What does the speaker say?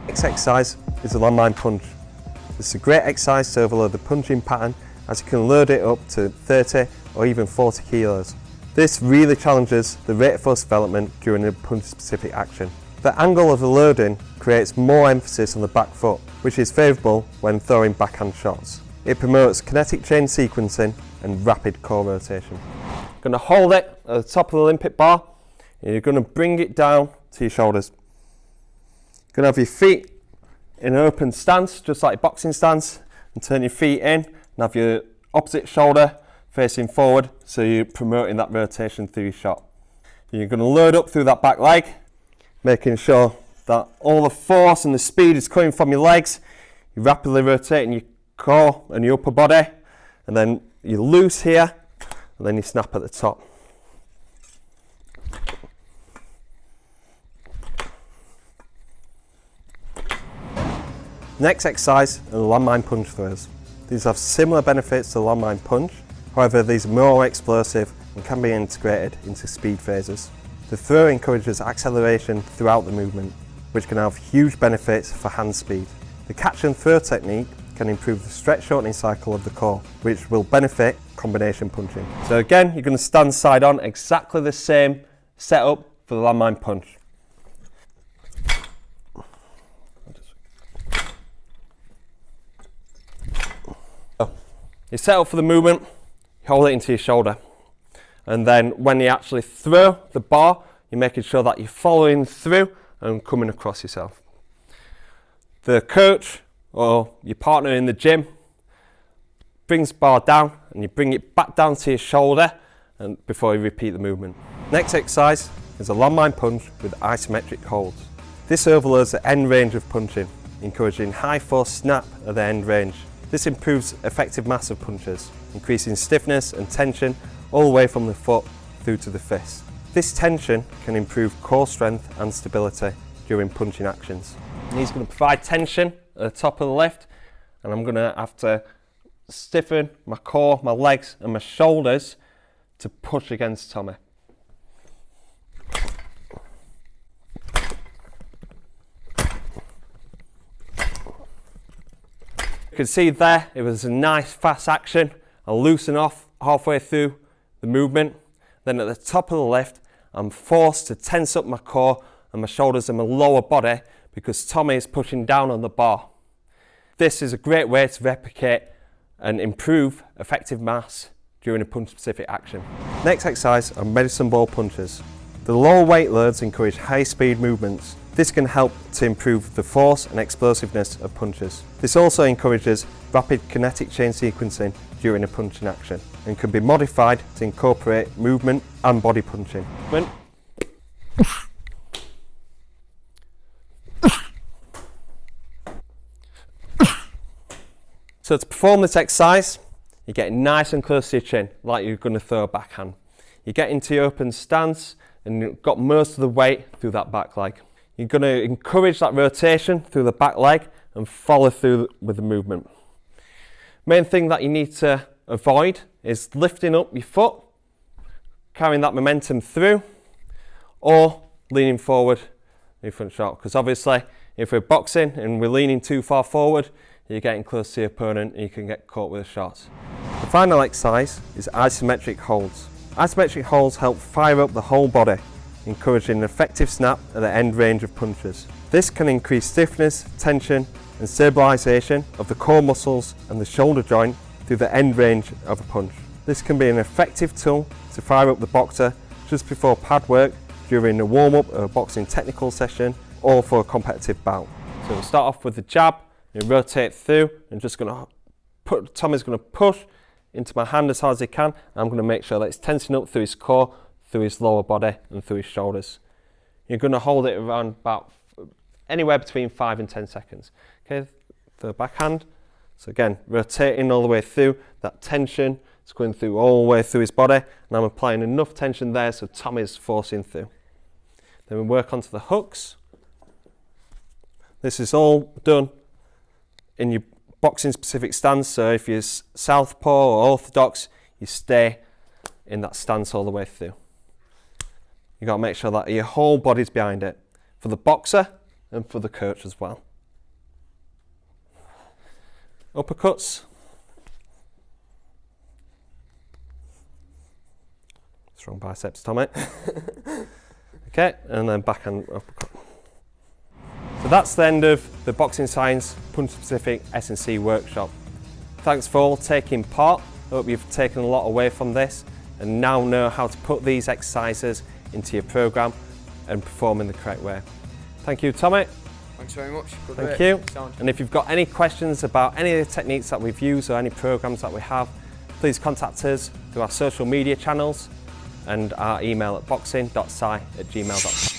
Next exercise is the Landmine Punch. This is a great exercise to overload the punching pattern, as you can load it up to 30 or even 40 kilos. This really challenges the rate of force development during a punch-specific action. The angle of the loading creates more emphasis on the back foot, which is favourable when throwing backhand shots. It promotes kinetic chain sequencing and rapid core rotation. You're going to hold it at the top of the Olympic bar, and you're going to bring it down to your shoulders. You're going to have your feet in an open stance, just like a boxing stance, and turn your feet in and have your opposite shoulder facing forward, so you're promoting that rotation through your shot. You're going to load up through that back leg, making sure that all the force and the speed is coming from your legs. You're rapidly rotating your core and your upper body, and then you loose here, and then you snap at the top. Next exercise are the Landmine Punch throws. These have similar benefits to the Landmine Punch, however these are more explosive and can be integrated into speed phases. The throw encourages acceleration throughout the movement, which can have huge benefits for hand speed. The catch and throw technique can improve the stretch shortening cycle of the core, which will benefit combination punching. So again, you're going to stand side on, exactly the same setup for the Landmine Punch. You set up for the movement, you hold it into your shoulder, and then when you actually throw the bar, you're making sure that you're following through and coming across yourself. The coach or your partner in the gym brings the bar down, and you bring it back down to your shoulder and before you repeat the movement. Next exercise is a Landmine Punch with Isometric Holds. This overloads the end range of punching, encouraging high force snap at the end range. This improves effective mass of punches, increasing stiffness and tension all the way from the foot through to the fist. This tension can improve core strength and stability during punching actions. And he's going to provide tension at the top of the lift, and I'm going to have to stiffen my core, my legs and my shoulders to push against Tommy. You can see there, it was a nice fast action. I'll loosen off halfway through the movement. Then at the top of the lift, I'm forced to tense up my core and my shoulders and my lower body because Tommy is pushing down on the bar. This is a great way to replicate and improve effective mass during a punch-specific action. Next exercise are medicine ball punches. The lower weight loads encourage high speed movements. This can help to improve the force and explosiveness of punches. This also encourages rapid kinetic chain sequencing during a punching action and can be modified to incorporate movement and body punching. So to perform this exercise, you get nice and close to your chin, like you're going to throw a backhand. You get into your open stance and you've got most of the weight through that back leg. You're going to encourage that rotation through the back leg and follow through with the movement. Main thing that you need to avoid is lifting up your foot, carrying that momentum through, or leaning forward in your front shot. Because obviously, if we're boxing and we're leaning too far forward, you're getting close to your opponent and you can get caught with a shot. The final exercise is Isometric Holds. Isometric holds help fire up the whole body, encouraging an effective snap at the end range of punches. This can increase stiffness, tension and stabilisation of the core muscles and the shoulder joint through the end range of a punch. This can be an effective tool to fire up the boxer just before pad work, during a warm-up or a boxing technical session, or for a competitive bout. So we'll start off with the jab, you rotate through, and just going to put, Tommy's going to push into my hand as hard as he can, and I'm going to make sure that it's tensing up through his core, through his lower body and through his shoulders. You're going to hold it around about anywhere between 5 and 10 seconds. Okay, the backhand. So again, rotating all the way through, that tension is going through all the way through his body, and I'm applying enough tension there so Tommy's forcing through. Then we work onto the hooks. This is all done in your boxing specific stance, so if you're southpaw or orthodox, you stay in that stance all the way through. You've got to make sure that your whole body's behind it, for the boxer and for the coach as well. uppercuts. Strong biceps, Tommy. Okay, and then backhand uppercut. So that's the end of the Boxing Science Punch Specific S&C workshop. Thanks for all taking part. I hope you've taken a lot away from this and now know how to put these exercises into your program and perform in the correct way. Thank you, Tommy. Thanks very much. Good Thank work. you. Sound. And if you've got any questions about any of the techniques that we've used or any programs that we have, please contact us through our social media channels and our email at boxing.sci@gmail.com.